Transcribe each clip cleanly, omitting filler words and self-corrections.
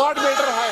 Smart meter है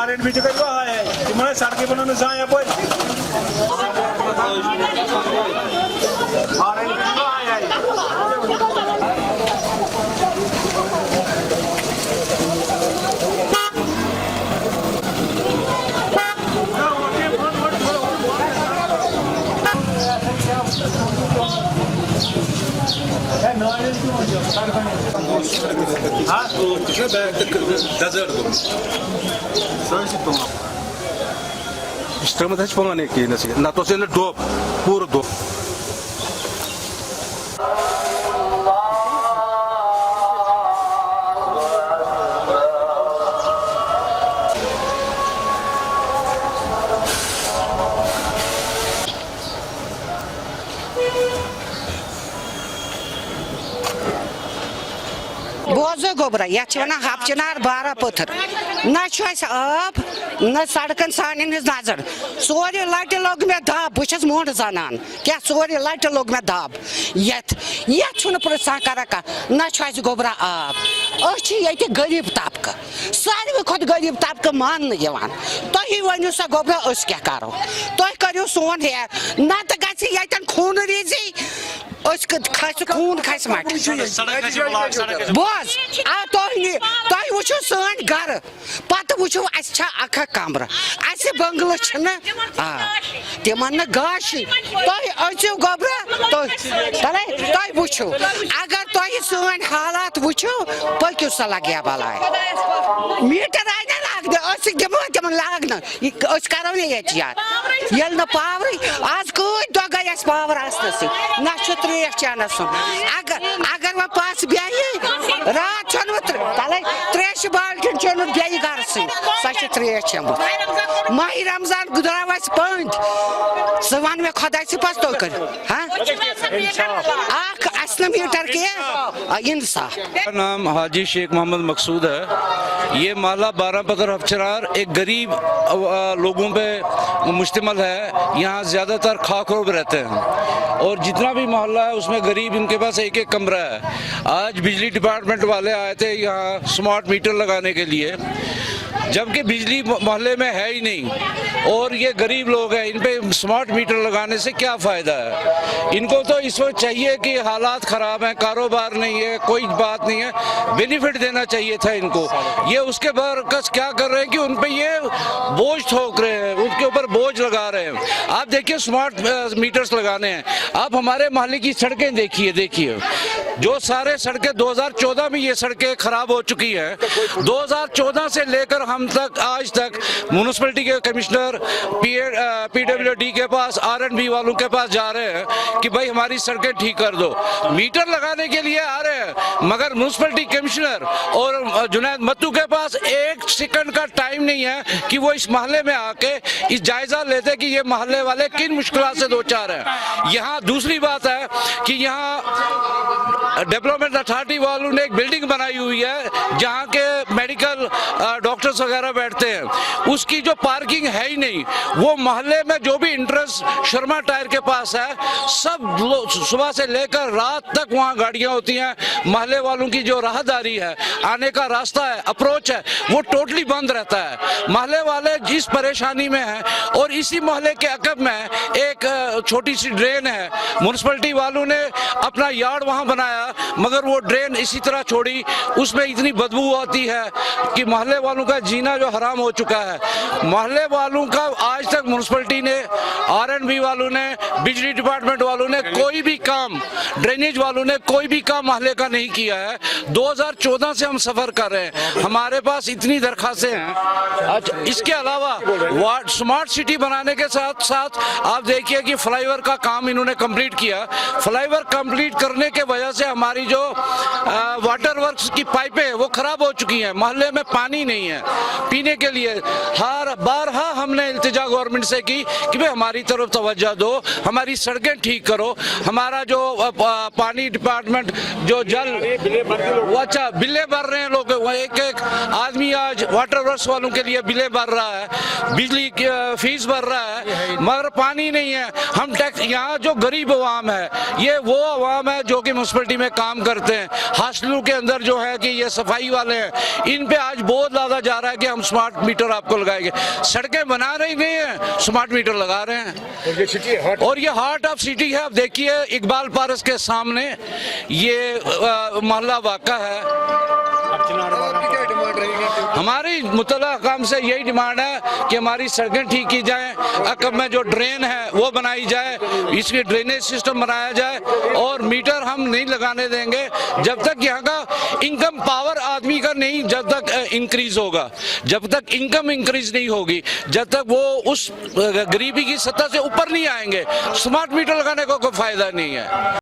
RNB है तुम्हारे सड़कें बनाने से आया पर Extrema da Espanha aqui, na torcida do puro do. बोझो गोबरा यह वन हपचनार बारा पत्थर न आब न सड़कन सान नजर सोरे लट लोग मे दब बहुत मोट जानान क्या सोरे लट लोग मे दब ये पृछा कर न गोबरा आब ये गरीब तबकह सारे खुद गरीब तबकह मान तुम वनु सा गोबरा क्या करो तुम करो सोन हेर नत गन खून रीजी खून खस मट बोज तुम वो सन गर पत वो अख कमर अस बंगल तिमन गाश तुम गोबरा तुम वो अगर तुम सन हालात वो पकू सा लगे बलाय मीटर आय ना लाग दिमो तम लाग करो ये पावर आज कई दह गई पावर ना त्रेश चेन सुन अगर वह पास बह रात तले त्रेश बाल्टन चोन बे गर सह त्रेश चेमुत माह रमजान गुजराव पंद सह वन मे खुदा पस तुम करो मीटर के इंसाफ। मेरा नाम हाजी शेख मोहम्मद मकसूद है। ये माला 12 पत्थर हफचरार एक गरीब लोगों पे मुश्तमिल है। यहाँ ज़्यादातर खाकरोब रहते हैं और जितना भी मोहल्ला है उसमें गरीब इनके पास एक एक कमरा है। आज बिजली डिपार्टमेंट वाले आए थे यहाँ स्मार्ट मीटर लगाने के लिए, जबकि बिजली मोहल्ले में है ही नहीं और ये गरीब लोग हैं, इन पे स्मार्ट मीटर लगाने से क्या फ़ायदा है। इनको तो इस वक्त चाहिए कि हालात ख़राब हैं, कारोबार नहीं है, कोई बात नहीं है, बेनिफिट देना चाहिए था इनको। ये उसके बरकस क्या कर रहे हैं कि उन पे ये बोझ ठोक रहे हैं, उनके ऊपर बोझ लगा रहे हैं। आप देखिए स्मार्ट मीटर्स लगाने हैं, आप हमारे मोहल्ले की सड़कें देखिए जो सारे सड़कें 2014 में ये सड़कें ख़राब हो चुकी हैं। 2014 से लेकर हम तक आज तक म्यूनिसिपैलिटी के कमिश्नर PWD के पास RNB वालों के पास जा रहे हैं कि भाई हमारी सड़कें ठीक कर दो। मीटर लगाने के लिए आ रहे हैं मगर म्यूनिसिपैलिटी कमिश्नर और जुनैद मत्तू के पास एक सेकंड का टाइम नहीं है कि वो इस मोहल्ले में आके इस जायजा लेते कि ये मोहल्ले वाले किन मुश्किलात से दो चार हैं। यहाँ दूसरी बात है कि यहाँ डेवलपमेंट अथॉरिटी वालों ने एक बिल्डिंग बनाई हुई है जहाँ के मेडिकल डॉक्टर्स वगैरह बैठते हैं, उसकी जो पार्किंग है ही नहीं। वो मोहल्ले में जो भी इंटरेस्ट शर्मा टायर के पास है, सब सुबह से लेकर रात तक वहाँ गाड़ियाँ होती हैं। मोहल्ले वालों की जो राहदारी है, आने का रास्ता है, अप्रोच है, वो टोटली बंद रहता है। मोहल्ले वाले जिस परेशानी में हैं, और इसी मोहल्ले के अकब में एक छोटी सी ड्रेन है, म्यूनसिपैलिटी वालों ने अपना यार्ड वहाँ बनाया, मगर वो ड्रेन इसी तरह छोड़ी, उसमें इतनी बदबू आती है कि मोहल्ले वालों का जीना जो हराम हो चुका है। मोहल्ले वालों का आज तक म्यूनसिपैलिटी ने, R&B वालों ने, बिजली डिपार्टमेंट वालों ने कोई भी काम, ड्रेनेज वालों ने कोई भी काम मोहल्ले का नहीं किया है। 2014 से हम सफर कर रहे हैं, हमारे पास इतनी दरखास्तें हैं। अच्छा, इसके अलावा स्मार्ट सिटी बनाने के साथ साथ आप देखिए कि फ्लाईओवर का काम इन्होंने कंप्लीट किया। फ्लाईओवर कंप्लीट करने के वजह से हमारी जो वाटर वर्क्स की पाइपें वो खराब हो चुकी हैं, मोहल्ले में पानी नहीं है पीने के लिए। हर बारहा हमने इल्तिजा गवर्नमेंट से की कि भाई हमारी तरफ तवज्जो दो, हमारी सड़कें ठीक करो, हमारा जो पानी डिपार्टमेंट जो जल, वो अच्छा बिल्ले भर रहे हैं लोग, वो एक एक आदमी आज वाटर वर्क्स वालों के लिए बिल्ले भर रहा है, बिजली की फीस भर रहा है, मगर पानी नहीं है। हम टैक्स, यहाँ जो गरीब अवाम है, ये वो अवाम है जो कि म्यूनसिपैलिटी में काम करते हैं, हॉस्टलों के अंदर जो है कि ये सफाई वाले हैं, इन पे आज बोझ लादा जा रहा है कि हम स्मार्ट मीटर आपको लगाएंगे। सड़कें बना रही नहीं है, स्मार्ट मीटर लगा रहे हैं। और ये हार्ट ऑफ सिटी है। आप देखिए इकबाल पारस के सामने ये मोहल्ला वाक़ा है। हमारी मुतल्ला हकाम से यही डिमांड है कि हमारी सड़कें ठीक की जाएं, अकब में जो ड्रेन है वो बनाई जाए, इसकी ड्रेनेज सिस्टम बनाया जाए, और मीटर हम नहीं लगाने देंगे जब तक यहाँ का इनकम पावर आदमी का नहीं, जब तक इंक्रीज होगा, जब तक इनकम इंक्रीज नहीं होगी, जब तक वो उस गरीबी की सतह से ऊपर नहीं आएंगे, स्मार्ट मीटर लगाने का कोई फायदा नहीं है।